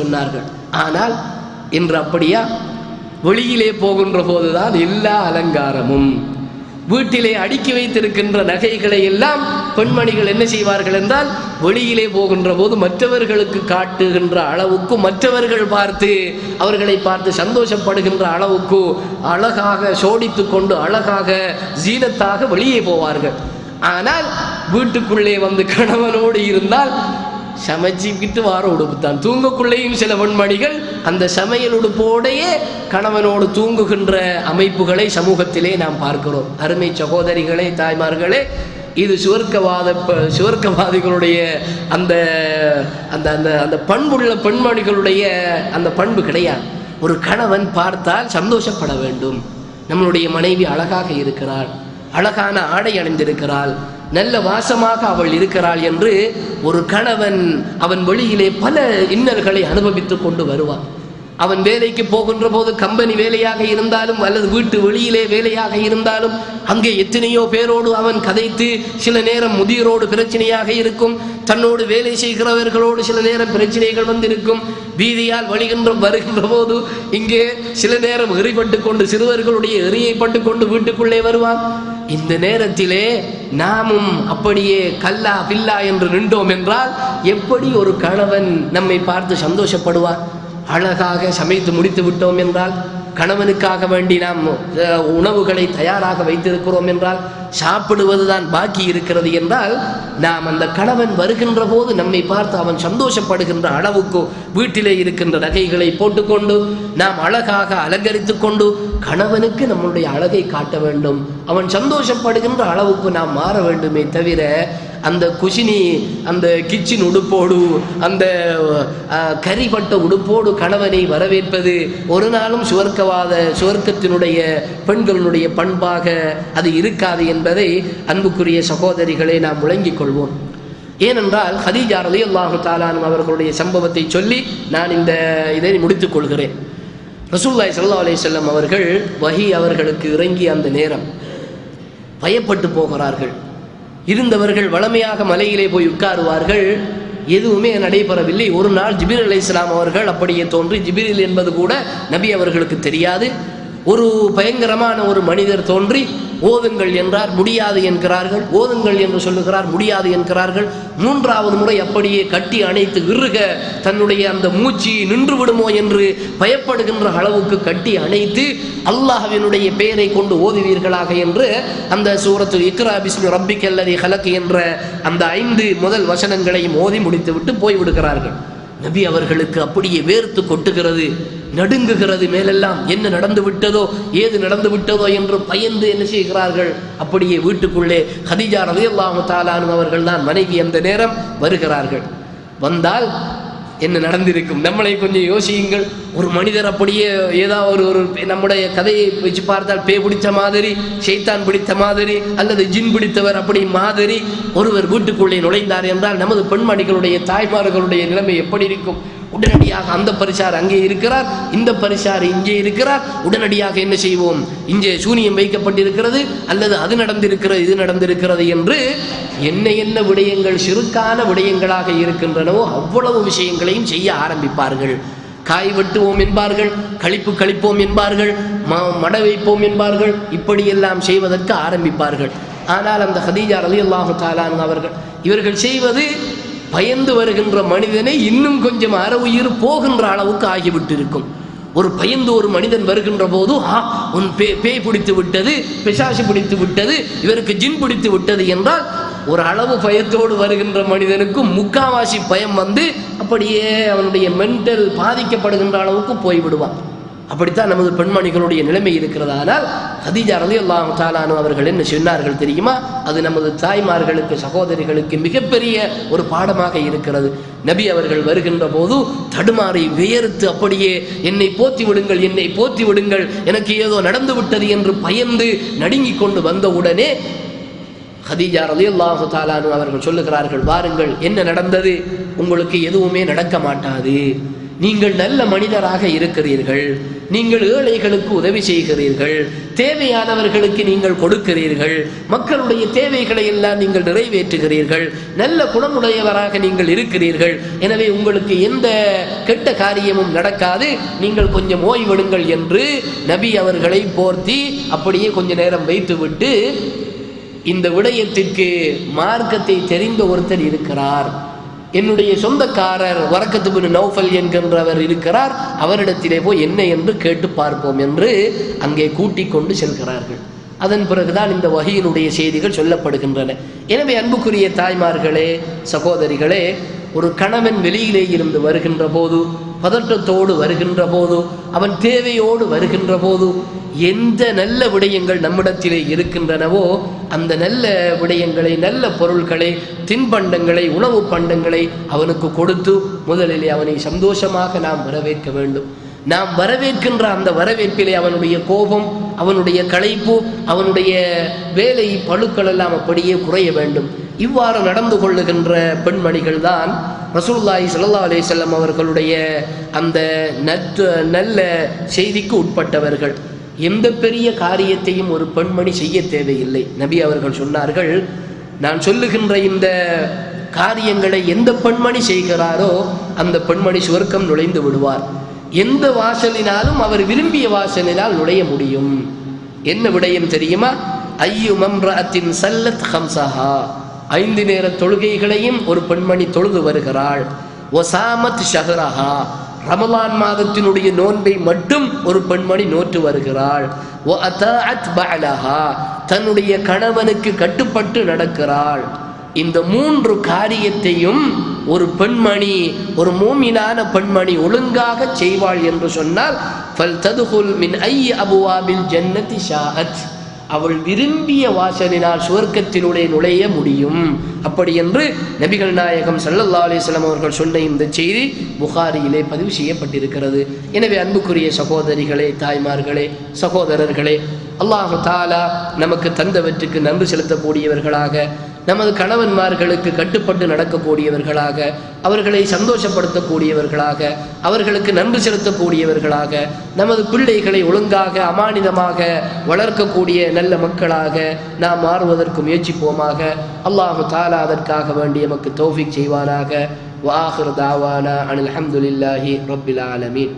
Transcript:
சொன்னார்கள். ஆனால் இன்று அப்படியா? வெளியிலே போகின்ற போதுதான் எல்லா அலங்காரமும். வீட்டிலே அடுக்கி வைத்திருக்கின்ற நகைகளை எல்லாம் பெண்மணிகள் என்ன செய்வார்கள் என்றால், வெளியிலே போகின்ற போது மற்றவர்களுக்கு காட்டுகின்ற அளவுக்கு, மற்றவர்கள் பார்த்து அவர்களை பார்த்து சந்தோஷப்படுகின்ற அளவுக்கு அழகாக சோடித்து கொண்டு அழகாக ஜீனத்தாக வெளியே போவார்கள். ஆனால் வீட்டுக்குள்ளே வந்து கணவனோடு இருந்தால் சமைச்சிக்கிட்டு வார உடுப்பு தான். தூங்கக்குள்ளேயும் சில பெண்மணிகள் அந்த சமையல் உடுப்போடையே கணவனோடு தூங்குகின்ற அமைப்புகளை சமூகத்திலே நாம் பார்க்கிறோம். அருமை சகோதரிகளே, தாய்மார்களே, இது சுவர்க்கவாதிகளுடைய அந்த அந்த அந்த அந்த பண்புள்ள பெண்மணிகளுடைய அந்த பண்பு கிடையாது. ஒரு கணவன் பார்த்தால் சந்தோஷப்பட வேண்டும். நம்மளுடைய மனைவி அழகாக இருக்கிறாள், அழகான ஆடை அணிந்திருக்கிறாள், நல்ல வாசமாக அவள் இருக்கிறாள் என்று ஒரு கணவன் அவன் வெளியிலே பல இன்னல்களை அனுபவித்து கொண்டு வருவான். அவன் வேலைக்கு போகின்ற போது கம்பெனி வேலையாக இருந்தாலும் அல்லது வீட்டு வெளியிலே வேலையாக இருந்தாலும் அங்கே எத்தனையோ பேரோடு அவன் கதைத்து, சில நேரம் முதியோரோடு பிரச்சனையாக இருக்கும், தன்னோடு வேலை செய்கிறவர்களோடு சில நேரம் பிரச்சனைகள் வந்திருக்கும். வீதியால் வருகின்ற போது இங்கே சில நேரம் எறிப்பட்டு கொண்டு சிறுவர்களுடைய எறியைப்பட்டு கொண்டு வீட்டுக்குள்ளே வருவான். இந்த நேரத்திலே நாமும் அப்படியே கல்லா பில்லா என்று நின்றோம் என்றால் எப்படி ஒரு கணவன் நம்மை பார்த்து சந்தோஷப்படுவார்? அழகாக சமைத்து முடித்து விட்டோம் என்றால், கணவனுக்காக வேண்டி நாம் உணவுகளை தயாராக வைத்திருக்கிறோம் என்றால், சாப்பிடுவதுதான் பாக்கி இருக்கிறது என்றால், நாம் அந்த கணவன் வருகின்ற போது நம்மை பார்த்து அவன் சந்தோஷப்படுகின்ற அளவுக்கு வீட்டிலே இருக்கின்ற நகைகளை போட்டுக்கொண்டு நாம் அழகாக அலங்கரித்து கொண்டு கணவனுக்கு நம்மளுடைய அழகை காட்ட வேண்டும். அவன் சந்தோஷப்படுகின்ற அளவுக்கு நாம் மாற வேண்டுமே தவிர, அந்த குஷினி அந்த கிச்சன் உடுப்போடு அந்த கரிபட்ட உடுப்போடு கணவனை வரவேற்பது ஒரு நாளும் சுவர்க்கத்தினுடைய பெண்களுடைய பண்பாக அது இருக்காது என்பதை அன்புக்குரிய சகோதரிகளை நாம் விளங்கிக் கொள்வோம். ஏனென்றால் ஹதீஜா ரலியல்லாஹு தஆலா அன்ஹா அவர்களுடைய சம்பவத்தை சொல்லி நான் இதை முடித்துக் கொள்கிறேன். ரசூலுல்லாஹி ஸல்லல்லாஹு அலைஹி வஸல்லம் அவர்கள் வஹி அவர்களுக்கு இறங்கி அந்த நேரம் பயப்பட்டு போகிறார்கள். இருந்தவர்கள் வளமையாக மலையிலே போய் உட்காருவார்கள், எதுவுமே நடைபெறவில்லை. ஒரு நாள் ஜிப்ரீல் அலைஹிஸ்ஸலாம் அவர்கள் அப்படியே தோன்றி, ஜிப்ரீல் என்பது கூட நபி அவர்களுக்கு தெரியாது, ஒரு பயங்கரமான ஒரு மனிதர் தோன்றி ஓதுங்கள் என்றார், முடியாது என்கிறார்கள். ஓதுங்கள் என்று சொல்லுகிறார், முடியாது என்கிறார்கள். மூன்றாவது முறை அப்படியே கட்டி அணைத்து இறுக தன்னுடைய அந்த மூச்சு நின்று விடுமோ என்று பயப்படுகின்ற அளவுக்கு கட்டி அணைத்து அல்லாஹ்வினுடைய பெயரை கொண்டு ஓதுவீர்களாக என்று அந்த சூரத்துல் இக்ரா பிஸ்மி ரப்பிக்கல்லதி ஹலக் என்ற அந்த 5 முதல் வசனங்களையும் ஓதி முடித்துவிட்டு போய்விடுகிறார்கள். நபி அவர்களுக்கு அப்படியே வேர்த்து கொட்டுகிறது, நடுங்குகிறது மேலெல்லாம். என்ன நடந்து விட்டதோ, ஏது நடந்து விட்டதோ என்று பயந்து என்ன செய்கிறார்கள், அப்படியே வீட்டுக்குள்ளே ஹதீஜா ரலியல்லாஹு தஆலா அன்ஹா அவர்கள் தான் மனைவி அந்த நேரம் வருகிறார்கள். வந்தால் என்ன நடந்திருக்கும்? நம்மளை கொஞ்சம் யோசியுங்கள். ஒரு மனிதர் அப்படியே ஏதாவது ஒரு நம்முடைய கதையை வச்சு பார்த்தால் பே பிடித்த மாதிரி, ஷைத்தான் பிடித்த மாதிரி, அல்லது ஜின் பிடித்தவர் அப்படி மாதிரி ஒருவர் வீட்டுக்குள்ளே நுழைந்தார் என்றால் நமது பெண்மணிகளுடைய தாய்மார்களுடைய நிலைமை எப்படி இருக்கும்? உடனடியாக அந்த பரிசார் அங்கே இருக்கிறார், இந்த பரிசார் இங்கே இருக்கிறார், உடனடியாக என்ன செய்வோம், இங்கே சூனியம் வைக்கப்பட்டிருக்கிறது அல்லது அது நடந்திருக்கிறது இது நடந்திருக்கிறது என்று என்ன விடயங்கள் சிறுக்கான விடயங்களாக இருக்கின்றனவோ அவ்வளவு விஷயங்களையும் செய்ய ஆரம்பிப்பார்கள். காய் வெட்டுவோம் என்பார்கள், கழிப்போம் என்பார்கள், மட வைப்போம் என்பார்கள், இப்படியெல்லாம் செய்வதற்கு ஆரம்பிப்பார்கள். ஆனால் அந்த ஹதீஜா ரலியல்லாஹு தஆலா அன்ஹா அவர்கள் இவர்கள் செய்வது பயந்து வருகின்ற மனிதனை இன்னும் கொஞ்சம் அற உயிர் போகின்ற அளவுக்கு ஆகிவிட்டு இருக்கும். ஒரு பயந்து ஒரு மனிதன் வருகின்ற போது உன் பேய் பிடித்து விட்டது, பிசாசு பிடித்து விட்டது, இவருக்கு ஜின் பிடித்து விட்டது என்றால் ஒரு அளவு பயத்தோடு வருகின்ற மனிதனுக்கு முக்காவாசி பயம் வந்து அப்படியே அவனுடைய மென்டல் பாதிக்கப்படுகின்ற அளவுக்கு போய்விடுவான். அப்படித்தான் நமது பெண்மணிகளுடைய நிலைமை இருக்கிறதானால் ஹதீஜா ரலியல்லாஹு தஆலா அன்ஹா அவர்கள் என்ன சொன்னார்கள் தெரியுமா? அது நமது தாய்மார்களுக்கு சகோதரிகளுக்கு மிகப்பெரிய ஒரு பாடமாக இருக்கிறது. நபி அவர்கள் வருகின்ற போது தடுமாறி வியர்த்து அப்படியே என்னை போத்தி விடுங்கள், எனக்கு ஏதோ நடந்து விட்டது என்று பயந்து நடுங்கிக் கொண்டு வந்தவுடனே ஹதீஜா ரலியல்லாஹு தஆலா அன்ஹா அவர்கள் சொல்லுகிறார்கள், வாருங்கள், என்ன நடந்தது? உங்களுக்கு எதுவுமே நடக்க மாட்டாது, நீங்கள் நல்ல மனிதராக இருக்கிறீர்கள், நீங்கள் ஏழைகளுக்கு உதவி செய்கிறீர்கள், தேவையானவர்களுக்கு நீங்கள் கொடுக்கிறீர்கள், மக்களுடைய தேவைகளை எல்லாம் நீங்கள் நிறைவேற்றுகிறீர்கள், நல்ல குணமுடையவராக நீங்கள் இருக்கிறீர்கள், எனவே உங்களுக்கு எந்த கெட்ட காரியமும் நடக்காது, நீங்கள் கொஞ்சம் ஓய்வெடுங்கள் என்று நபி அவர்களை போர்த்தி அப்படியே கொஞ்ச நேரம் வைத்துவிட்டு, இந்த விடயத்திற்கு மார்க்கத்தை தெரிந்த ஒருத்தர் இருக்கிறார், என்னுடைய சொந்தக்காரர் வரக்கத் பின் நௌஃபல் என்கின்றவர் இருக்கிறார், அவரிடத்திலே போய் என்ன என்று கேட்டு பார்ப்போம் என்று அங்கே கூட்டிக் கொண்டு செல்கிறார்கள். அதன் பிறகுதான் இந்த வஹீனுடைய செய்திகள் சொல்லப்படுகின்றன. எனவே அன்புக்குரிய தாய்மார்களே, சகோதரிகளே, ஒரு கணவன் வெளியிலே இருந்து வருகின்ற போது, பதட்டத்தோடு வருகின்ற போது, அவன் தேவையோடு வருகின்ற போது, எந்த நல்ல விடயங்கள் நம்மிடத்திலே இருக்கின்றனவோ அந்த நல்ல விடயங்களை, நல்ல பொருட்களை, தின்பண்டங்களை, உணவு பண்டங்களை அவனுக்கு கொடுத்து முதலிலே அவனை சந்தோஷமாக நாம் வரவேற்க வேண்டும். நாம் வரவேற்கின்ற அந்த வரவேற்பிலே அவனுடைய கோபம், அவனுடைய களைப்பு, அவனுடைய வேலை பழுக்கள் எல்லாம் அப்படியே குறைய வேண்டும். இவ்வாறு நடந்து கொள்ளுகின்ற பெண்மணிகள் தான் ரசூலுல்லாஹி ஸல்லல்லாஹு அலைஹி வஸல்லம் அவர்களுடைய அந்த நல்ல செய்திக்கு உட்பட்டவர்கள். எந்த பெரிய காரியத்தையும் ஒரு பெண்மணி செய்ய தேவையில்லை. நபி அவர்கள் சொன்னார்கள், நான் சொல்லுகின்ற இந்த காரியங்களை எந்த பெண்மணி செய்கிறாரோ அந்த பெண்மணி சுவர்க்கம் நுழைந்து விடுவார். எந்த வாசலினாலும் அவர் விரும்பிய வாசலினால் நுழைய முடியும். என்ன விடயம் தெரியுமா? ஐயு மம்ரஅத்தின் சல்லத் ஹம்சஹா, 5 நேர தொழுகைகளையும் ஒரு பெண்மணி தொழுது வருகிறாள். ஒசாமத் ஷஹ்ரஹா, ரமலான் மாதத்தினுடைய நோன்பை மட்டும் ஒரு பெண்மணி நோற்று வருகிறாள். வஅதாஅத் பஅலஹா, தன்னுடைய கணவனுக்கு கட்டுப்பட்டு நடக்கிறாள். இந்த 3 காரியத்தையும் ஒரு பெண்மணி, ஒரு மூமினான பெண்மணி ஒழுங்காக செய்வாள் என்று சொன்னால் ஃபல்ததுகுல் மின் ஐய அபுவாபில் ஜன்னதி ஷாஅத், அவள் விரும்பிய வாசலினால் சுவர்க்கத்தினுடைய நுழைய முடியும். அப்படி என்று நபிகள் நாயகம் ஸல்லல்லாஹு அலைஹி வஸல்லம் அவர்கள் சொன்ன இந்த செய்தி புகாரியிலே பதிவு செய்யப்பட்டிருக்கிறது. எனவே அன்புக்குரிய சகோதரிகளே, தாய்மார்களே, சகோதரர்களே, அல்லாஹு தஆலா நமக்கு தந்தவற்றுக்கு நன்றி செலுத்தக்கூடியவர்களாக, நமது கணவன்மார்களுக்கு கட்டுப்பட்டு நடக்கக்கூடியவர்களாக, அவர்களை சந்தோஷப்படுத்தக்கூடியவர்களாக, அவர்களுக்கு நன்றி செலுத்தக்கூடியவர்களாக, நமது பிள்ளைகளை ஒழுங்காக அமானிதமாக வளர்க்கக்கூடிய நல்ல மக்களாக நாம் மாறுவதற்கு முயற்சிப்போமாக. அல்லாஹு தஆலா அதற்காக வேண்டி நமக்கு தௌஃபீக் செய்வானாக. வஆகிரு தாவானா அனில் ஹம்துலில்லாஹி ரப்பில் ஆலமீன்.